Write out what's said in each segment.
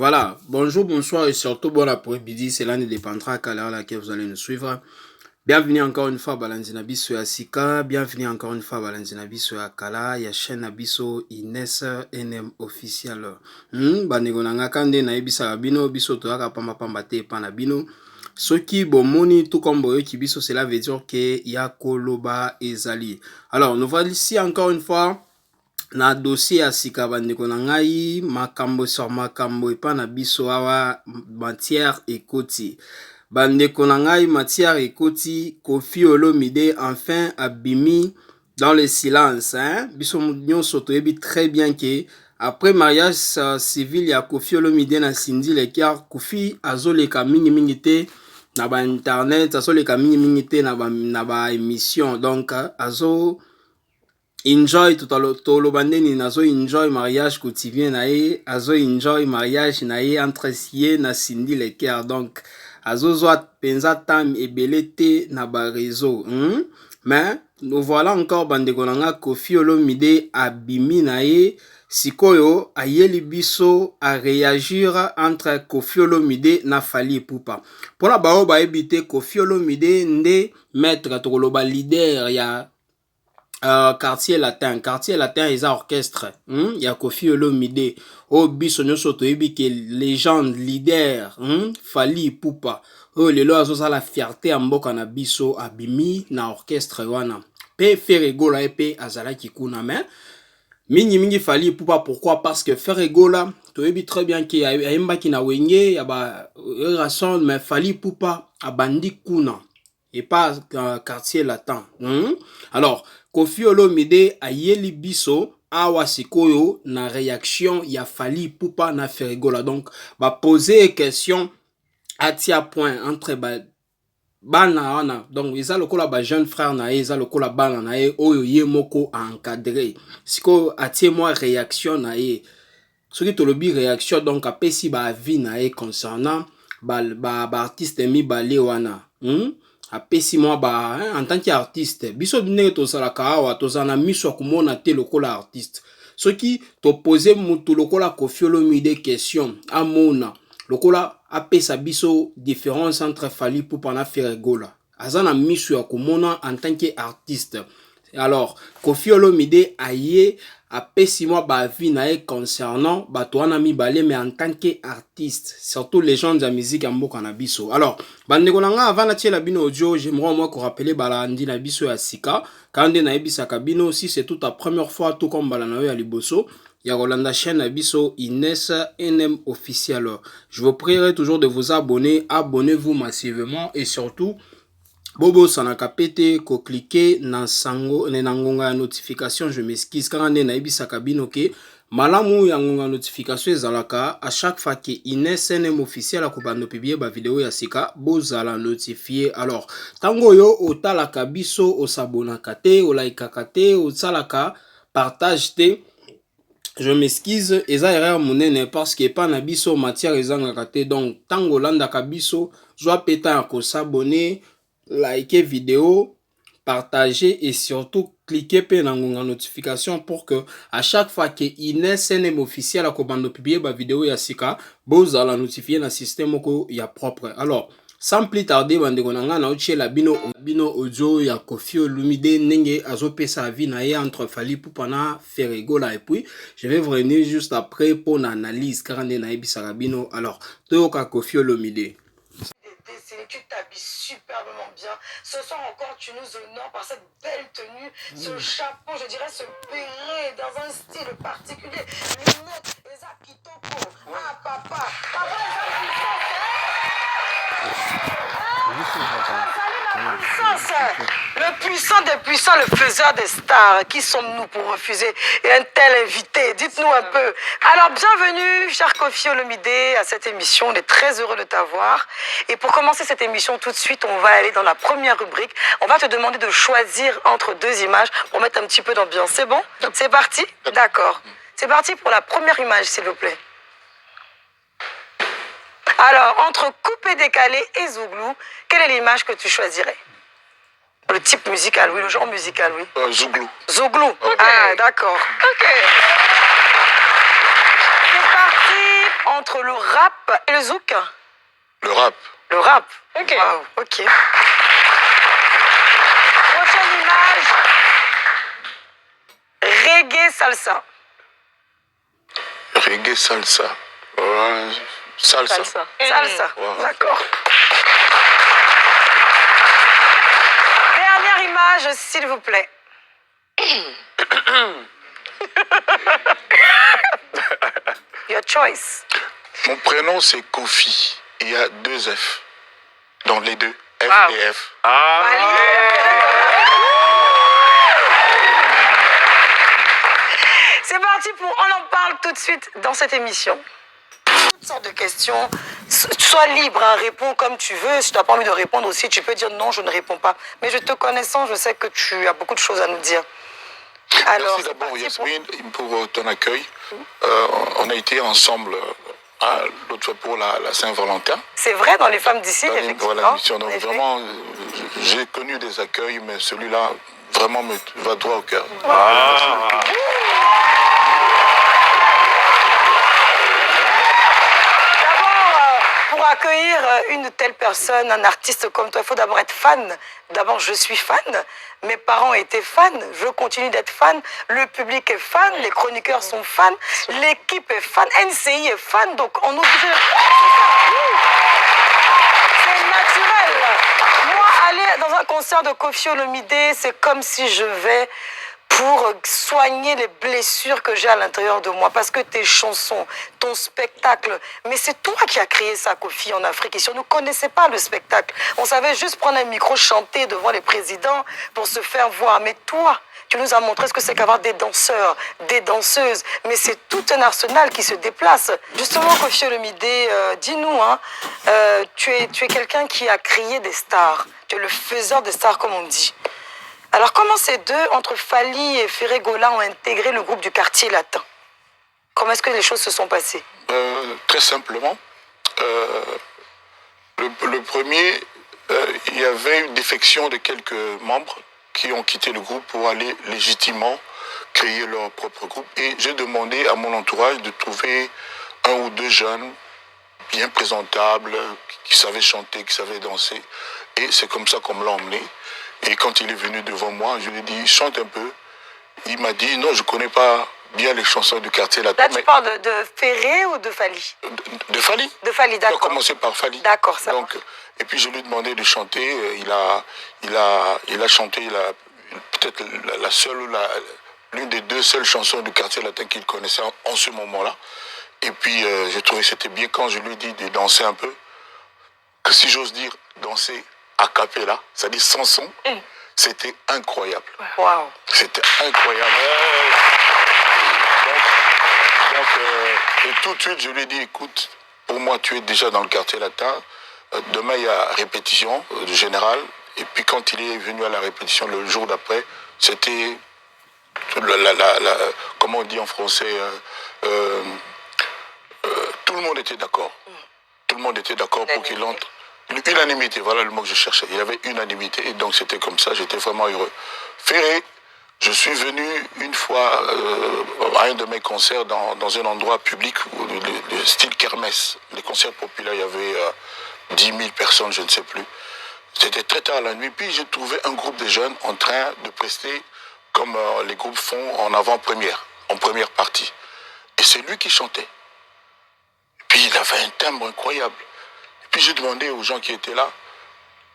Voilà, bonjour, bonsoir et surtout bon après-midi. Cela ne dépendra qu'à l'heure à laquelle vous allez nous suivre. Bienvenue encore une fois à Balanzina Biso à Sika. Bienvenue encore une fois à Balanzina Biso à Kala. Il y a chaîne Abiso Inès NM officiel. Bandeko nanga kande na ebisa bino biso to aka pamba pamba te pana bino. Soki bomoni tout comme boyo ki biso, cela veut dire que ya koloba ezali. Alors nous voici encore une fois na dossier ya sika bandeko na ngai makambo sur makambo epa na biso awa matière ekoti. Bandeko na ngai matière ekoti, Koffi Olomide enfin abimi dans le silence. Biso nyonso toyebi très bien que après mariage civil ya Koffi Olomide na Cindy Leker, Koffi azoleka mingi mingi te na ba internet, azoleka mingi mingi te na ba émission, donc azo enjoy tolo bandeni nazo enjoy mariage quotidien na ye, azo enjoy mariage na ye entre ye na Cindy Leker, donc azo zwa penza tam ebele te na ba réseau. Mais nous voilà encore bandeko nanga Koffi Olomide abimi na ye sikoyo ayeli biso a réagir entre Koffi Olomide na Fally Ipupa. Pona bao ba ebite Koffi Olomide nde maître tokoloba leader ya quartier latin eza orchestre ya Koffi Olomide o biso nyonso toyebi ke légende leader Fally Ipupa o lelo azoza la fierté ya mboka na biso abimi na orchestre wana pe Ferregola epe azalaki kuna. Mais mingi Fally Ipupa, pourquoi? Parce que Ferregola toyebi très bien ke ayembaki na wenge ya ba rason, mais Fally Ipupa abandi kuna et pas quartier latin. Alors Koffi Olomide ayeli biso awa sikoyo na réaction ya Fally Ipupa na Ferregola, donc ba poser question atia point entre bana wana, donc eza lokola ba jeune frère na ye, eza lokola bana na ye oyo ye moko encadré sikoyo atie moi réaction na ye. Soki tolobi réaction, donc apesi ba avis na ye concernant ba artiste mibale wana. Apesi moi en tant qu'artiste biso ndenge tozalaka awa tozana miso ya komona te lokola artiste. Soki topose mutu lokola Koffi Olomide question amona lokola apesa biso différence entre Fally Ipupa na Ferregola, azana miso ya komona en tant qu'artiste. Alors Koffi Olomide aye apesi moi ba avis na ye concernant bato wana mibale, mais en tant qu'artiste, surtout les gens de la musique ya mboka na biso. Alors bandeko nanga avant na tiela bino audio, j'aimerais moi ko rappeler balandi na biso ya sika kande na ebisaka bino. Si c'est toute la première fois tout comme balana ya liboso ya Rolanda chaîne na biso Inès NM officiel, je vous prierai toujours de vous abonner. Abonnez-vous massivement et surtout bobo sanaka pete ko cliquer na sango na ngonga ya notification. Je m'excuse quand na ebisaka bino ke malamu ya ngonga notification ezalaka à chaque fois que Inès NM officiel akobanda publier ba vidéo ya sika bozala notifié. Alors tango yo otalaka biso osabonaka te, olaikaka te, osalaka partage te, je m'excuse, eza erreur monene parce que pas na biso matière ezangaka te. Donc tango landaka biso zwa peta ya ko s'abonner, liker vidéo, partager et surtout cliquer pe na ngonga notification pour que à chaque fois que Inès NM officiel akobanda publier ba vidéo ya sika bozala notifié na système moko ya propre. Alors sans plus tarder bandeko nanga na otiela bino audio ya Koffi Olomide ndenge azopesa avis na ye entre Fally Ipupa na Ferregola, et puis je vais revenir juste après pour l'analyse car nde na ebisaka bino. Alors toyoka Koffi Olomide. Tu t'habilles superbement bien. Ce soir encore, tu nous honores par cette belle tenue, ce chapeau, je dirais ce béret dans un style particulier. Lunettes, les akitoko. Ah, papa. Papa, le puissant des puissants, le faiseur des stars. Qui sommes-nous pour refuser un tel invité? Dites-nous un peu. Alors, bienvenue, cher Koffi Olomide, à cette émission. On est très heureux de t'avoir. Et pour commencer cette émission, tout de suite, on va aller dans la première rubrique. On va te demander de choisir entre deux images pour mettre un petit peu d'ambiance. C'est bon? C'est parti? D'accord. C'est parti pour la première image, s'il vous plaît. Alors, entre coupé décalé et zouglou, quelle est l'image que tu choisirais? Le type musical, oui, le genre musical, oui. Zouglou. Zouglou. Okay. Ah, d'accord. Ok. C'est parti Entre le rap et le zouk? Le rap. Le rap. Ok. Wow, ok. Prochaine image. Reggae salsa. Reggae salsa. Salsa. Salsa. Salsa. Wow. D'accord. Dernière image, s'il vous plaît. Your choice. Mon prénom, c'est Kofi. Il y a 2 F. Dans les deux. F Wow. et F. C'est parti pour On en parle tout de suite dans cette émission. Toutes sortes de questions. Sois libre, hein, réponds comme tu veux. Si tu n'as pas envie de répondre aussi, tu peux dire non, je ne réponds pas. Mais je te connaissant, je sais que tu as beaucoup de choses à nous dire. Alors, Merci c'est d'abord parti Yasmine pour ton accueil. On a été ensemble l'autre fois pour la Saint-Valentin. C'est vrai, dans les femmes d'ici, effectivement. Voilà, mission. Donc en effet. vraiment, j'ai connu des accueils, mais celui-là vraiment me va droit au cœur. D'abord, pour accueillir une telle personne, un artiste comme toi, il faut d'abord être fan. D'abord, je suis fan. Mes parents étaient fans. Je continue d'être fan. Le public est fan. Les chroniqueurs sont fans. L'équipe est fan. NCI est fan. Donc, on oublie. C'est naturel. Moi, aller dans un concert de Koffi Olomide, c'est comme si je vais pour soigner les blessures que j'ai à l'intérieur de moi. Parce que tes chansons, ton spectacle, mais c'est toi qui as créé ça, Koffi, en Afrique. Ici, on ne connaissait pas le spectacle. On savait juste prendre un micro, chanter devant les présidents pour se faire voir. Mais toi, tu nous as montré ce que c'est qu'avoir des danseurs, des danseuses. Mais c'est tout un arsenal qui se déplace. Justement, Koffi Olomide, dis-nous, hein, tu es quelqu'un qui a créé des stars. Tu es le faiseur des stars, comme on dit. Alors, comment ces deux, entre Fally et Ferré Gola, ont intégré le groupe du quartier latin? Comment est-ce que les choses se sont passées? Très simplement, le premier, il y avait une défection de quelques membres qui ont quitté le groupe pour aller légitimement créer leur propre groupe. Et j'ai demandé à mon entourage de trouver 1 ou 2 jeunes bien présentables, qui savaient chanter, qui savaient danser. Et c'est comme ça qu'on me l'a emmené. Et quand il est venu devant moi, je lui ai dit, chante un peu. Il m'a dit, non, je ne connais pas bien les chansons du quartier latin. Là, tu parles de Ferré ou de Fally? De Fally. De Fally, On a d'accord. commencé par Fally. D'accord, ça Donc, et puis je lui ai demandé de chanter. Il a chanté peut-être la seule ou l'une des 2 seules chansons du quartier latin qu'il connaissait en ce moment-là. Et puis j'ai trouvé que c'était bien quand je lui ai dit de danser un peu. Que si j'ose dire, danser a cappella, c'est-à-dire sans son, c'était incroyable. Waouh. C'était incroyable. Et tout de suite, je lui ai dit, écoute, pour moi, tu es déjà dans le quartier latin. Demain, il y a répétition de général. Et puis, quand il est venu à la répétition le jour d'après, c'était, comment on dit en français, tout le monde était d'accord. Tout le monde était d'accord pour qu'il entre. Unanimité, voilà le mot que je cherchais. Il y avait unanimité, et donc c'était comme ça, j'étais vraiment heureux. Ferré, je suis venu une fois à un de mes concerts dans un endroit public, le style kermesse. Les concerts populaires, il y avait 10 000 personnes, je ne sais plus. C'était très tard la nuit, puis j'ai trouvé un groupe de jeunes en train de prester comme les groupes font en avant-première, en première partie. Et c'est lui qui chantait. Puis il avait un timbre incroyable. Puis j'ai demandé aux gens qui étaient là,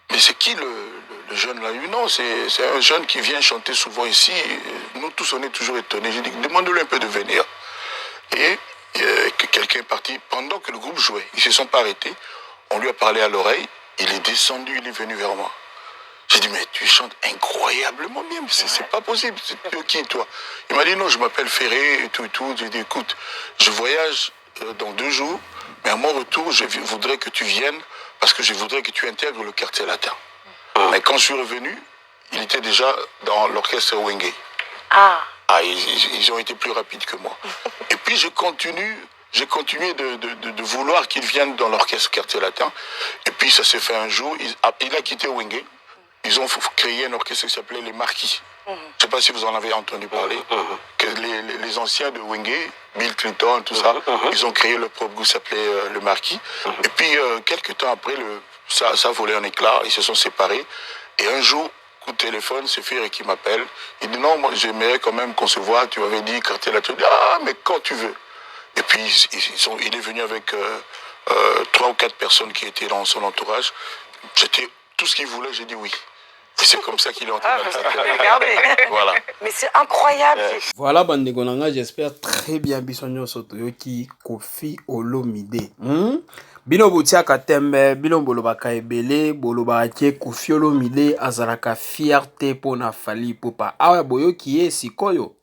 mais c'est qui le jeune là? Il dit non, c'est un jeune qui vient chanter souvent ici. Nous tous, on est toujours étonnés. J'ai dit, demande-lui un peu de venir. Et que quelqu'un est parti pendant que le groupe jouait. Ils ne se sont pas arrêtés. On lui a parlé à l'oreille. Il est descendu, il est venu vers moi. J'ai dit, mais tu chantes incroyablement bien. C'est pas possible. C'est qui, toi? Il m'a dit, non, je m'appelle Ferré et tout et tout. J'ai dit, écoute, je voyage dans 2 jours. Mais à mon retour, je voudrais que tu viennes parce que je voudrais que tu intègres le quartier latin. Mais quand je suis revenu, il était déjà dans l'orchestre Wenge. Ils ont été plus rapides que moi. Et puis j'ai continué de vouloir qu'il vienne dans l'orchestre quartier latin. Et puis ça s'est fait un jour, il a quitté Wenge. Ils ont créé un orchestre qui s'appelait Les Marquis. Je ne sais pas si vous en avez entendu parler. Que les anciens de Wenge, Bill Clinton, tout ça, ils ont créé leur propre groupe, s'appelait le Marquis. Et puis, quelques temps après, ça a volé en éclats, ils se sont séparés. Et un jour, coup de téléphone, c'est Ferry qui m'appelle. Il dit non, moi j'aimerais quand même qu'on se voit. Tu m'avais dit quartier là, tu dis ah, mais quand tu veux. Et puis, il est venu avec 3 ou 4 personnes qui étaient dans son entourage. C'était tout ce qu'il voulait, j'ai dit oui. Et c'est comme ça qu'il est entré dans cette Regardez. Voilà. Mais c'est incroyable. Voilà, bande gonanga, j'espère très bien bisonyo sotoyoki Koffi Olomide. Bino botia katembe, bino bolobaka ebele, bolobaka ke Koffi Olomide azalaka fierté pona Fally Ipupa. Awa boyoki ye sikoyo.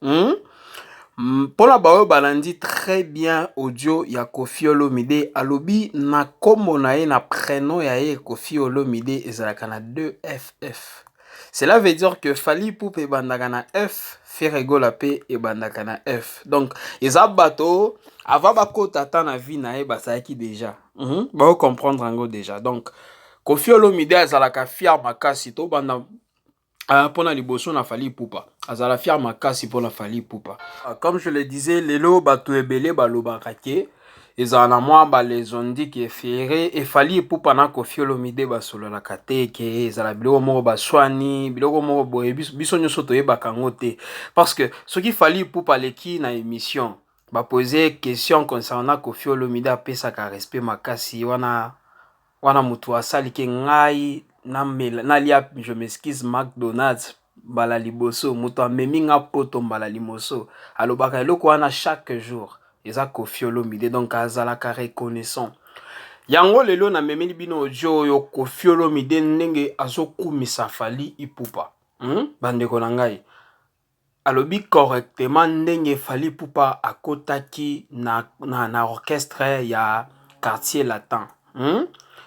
Pona bayo balandi très bien audio ya Koffi Olomide alobi na kombo na ye na prénom ya ye Koffi Olomide ezalaka na 2FF. Cela veut dire que Fally Ipupa ebandaka na F, Ferregola pe ebandaka na F. Donc eza bato avant bakota ta na vie na ye basaki déjà. Ba comprendre ngo déjà. Donc Koffi Olomide azalaka fier makasi to banda pona liboso na Fally Ipupa. Azala fier makasi pona Fally Ipupa. Comme je le disais, lelo bato ebele balobaka ke ezala mwa les ont dit que Ferré et Fally Ipupa na Koffi Olomide basolo la kate ke ezala biloko moko baswani biloko moko boye biso nyonso toyebaka ngo te parce que soki Fally Ipupa leki na émission ba poser question concernant Koffi Olomide apesaka respect makasi wana mutu asali ke ngai na lia je m'excuse McDonald's bala liboso mutu amemi nga poto mbala limoso alobaka eloko wana chaque jour eza Koffi Olomide donc azalaka reconnaissant yango lelo na memeli bino audio oyo Koffi Olomide ndenge azokumisa Fally Ipupa bandeko na ngai alobi correctement ndenge Fally Ipupa akotaki na orchestre ya quartier latin.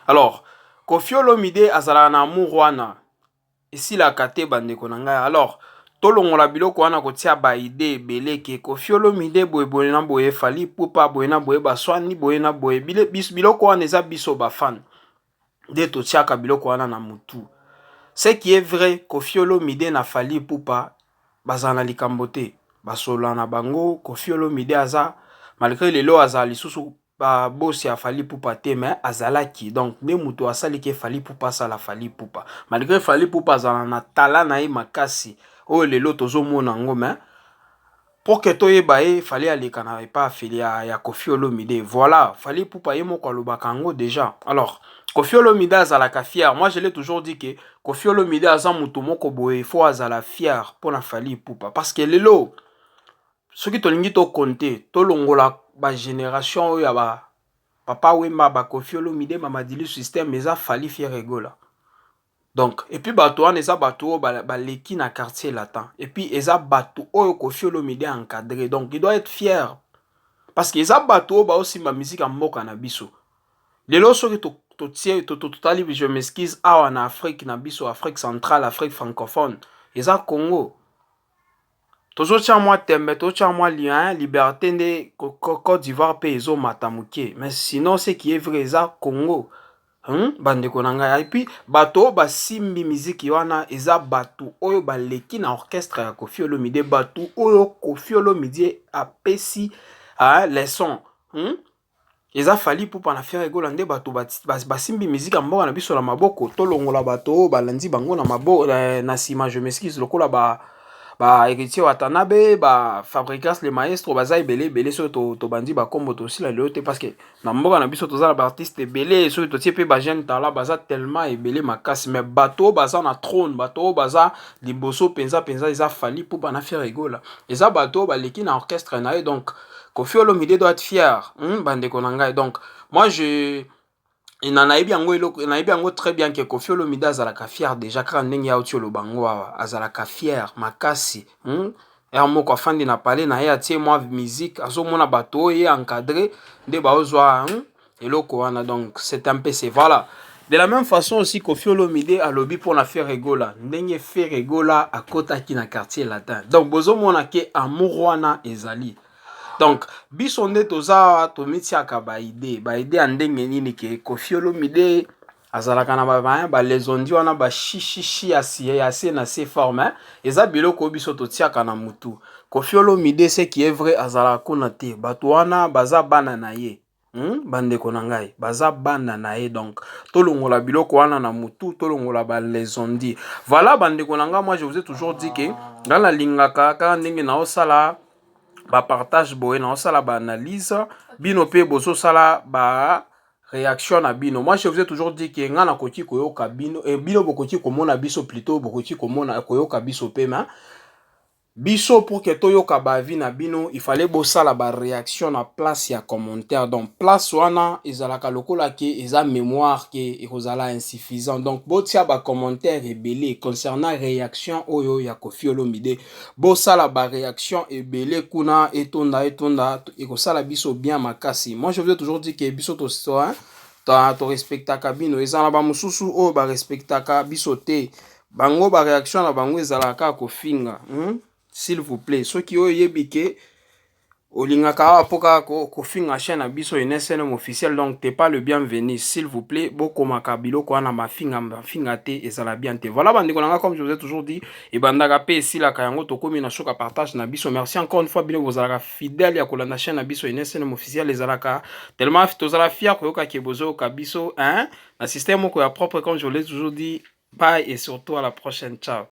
Alors Koffi Olomide azala na amour wana esilaka te bandeko na ngai. Alors tolongola biloko wana kotia ba idée ebele ke Koffi Olomide boye na boye Fally Ipupa boye na boye baswani boye na boye biloko wana eza biso bafan nde totiaka biloko wana na mutu. Ce qui est vrai, Koffi Olomide na Fally Ipupa bazala na likambo te basola na bango. Koffi Olomide aza malgré lelo azala lisusu ba bosi ya Fally Ipupa te mais azalaki donc ne mutu asali ke Fally Ipupa sala Fally Ipupa malgré Fally Ipupa azala na tala na ye makasi oyo lelo tozomona ngo mais pour que toyeba ye fallait aller kana pas affilié ya Koffi Olomide. Voilà, Fally Ipupa ye moko alobaka ngo déjà. Alors Koffi Olomide azalaka fier. Moi je l'ai toujours dit que Koffi Olomide aza mutu moko boye faut azala fier pour na Fally Ipupa parce que lelo soki tolingi to compter to longola ba génération oyo ba papa Wemba ba Koffi Olomide Mamadili système eza Fally Ferregola. Donc et puis bato wana eza bato ba leki na quartier latin et puis eza bato oyo Koffi Olomide encadré donc il doit être fier parce que eza bato ba aussi ma musique en mboka na biso. Lelo soki totali je m'excuse awa na Afrique na biso Afrique centrale Afrique francophone eza Congo. Toujours tiens moi tembe to tiens moi lien liberté de Côte d'Ivoire pe ezo matamuke mais sinon ce qui est vrai eza Congo. Bandeko na ngai et puis bato ba simbi musique wana eza bato oyo ba leki na orchestre ya Koffi Olomide bato oyo Koffi Olomide apesi les sons eza Fally Ipupa na Ferregola nde bato ba simbi musique mboka na biso na maboko to longola bato balandi bango na maboko na sima je m'excuse lokola ba héritier Watanabe ba Fabricas le maestro baza ebele so to bandi ba kombo to sila lelo te parce que na mboka na biso toza na ba artiste ebele so to tie pe ba jeune tala baza tellement ebele makasi mais bato baza na trône bato baza liboso penza eza Fally Ipupa na Ferregola eza bato ba leki na orchestre na donc Koffi Olomide doit être fier bandeko na ngai donc moi nayebi yango très bien que Koffi Olomide azalaka fier déjà kaka ndenge ya otio lobango azalaka fier makasi moko afandi na pale na ye atie mwa musique azomona bato ye encadré nde baozwa eloko wana donc c'est un peu c'est voilà. De la même façon aussi Koffi Olomide alobi pour na Ferregola ndenge Ferregola akotaki na quartier latin donc bozomona ke amour wana ezali. Donc biso nde toza tomitiaka ba idée andenge nini ke Koffi Olomide azalaka na ba les ondi wana ba chichichi assez na se forme eza biloko biso totiaka na mutu. Koffi Olomide ce qui est vrai azala kuna te bato wana baza bana na ye. Bandeko na ngai baza bana na ye, donc tolongola biloko wana na mutu, tolongola ba les ondi. Voilà bandeko na ngai, moi je vous ai toujours dit que dans la lingaka ka ndenge na osala ba partage boye na osala ba analyse bino pe bozo sala ba réaction na bino. Moi je vous ai toujours dit que ngana koki koyoka bino et bino bokoki komona biso plutôt bokoki komona koyoka biso pema biso pour que toyoka ba vie na bino il fallait bosala ba réaction na place ya commentaire. Donc place wana ezalaka lokola ke eza mémoire ke ekozala insuffisant, donc botia ba commentaire ebele concernant réaction oyo ya Koffi Olomide, bosala ba réaction ebele kuna etonda ekosala biso bien makasi. Moi je vous ai toujours dit que biso to to respectaka bino, ezala ba mususu oyo ba respectaka biso te, bango ba réaction na bango ezalaka kofinga. S'il vous plaît, ceux qui ont yébike olingaka apoka kofinga chaîne na biso NSNM officiel, donc t'es pas le bienvenu, s'il vous plaît. Boko makabilo ko na mafinga te ezala bien te. Voilà bandeko nanga, comme je vous ai toujours dit, et bandaka pe si la kayango to komi na shoka partage na biso. Merci encore une fois bino vous alaka fidèle ya kolanda chaîne na biso NSNM officiel ezalaka tellement tozala fier ko yoka ke bozo ka biso na système ko ya propre, comme je vous l'ai toujours dit. Bye et surtout à la prochaine, ciao.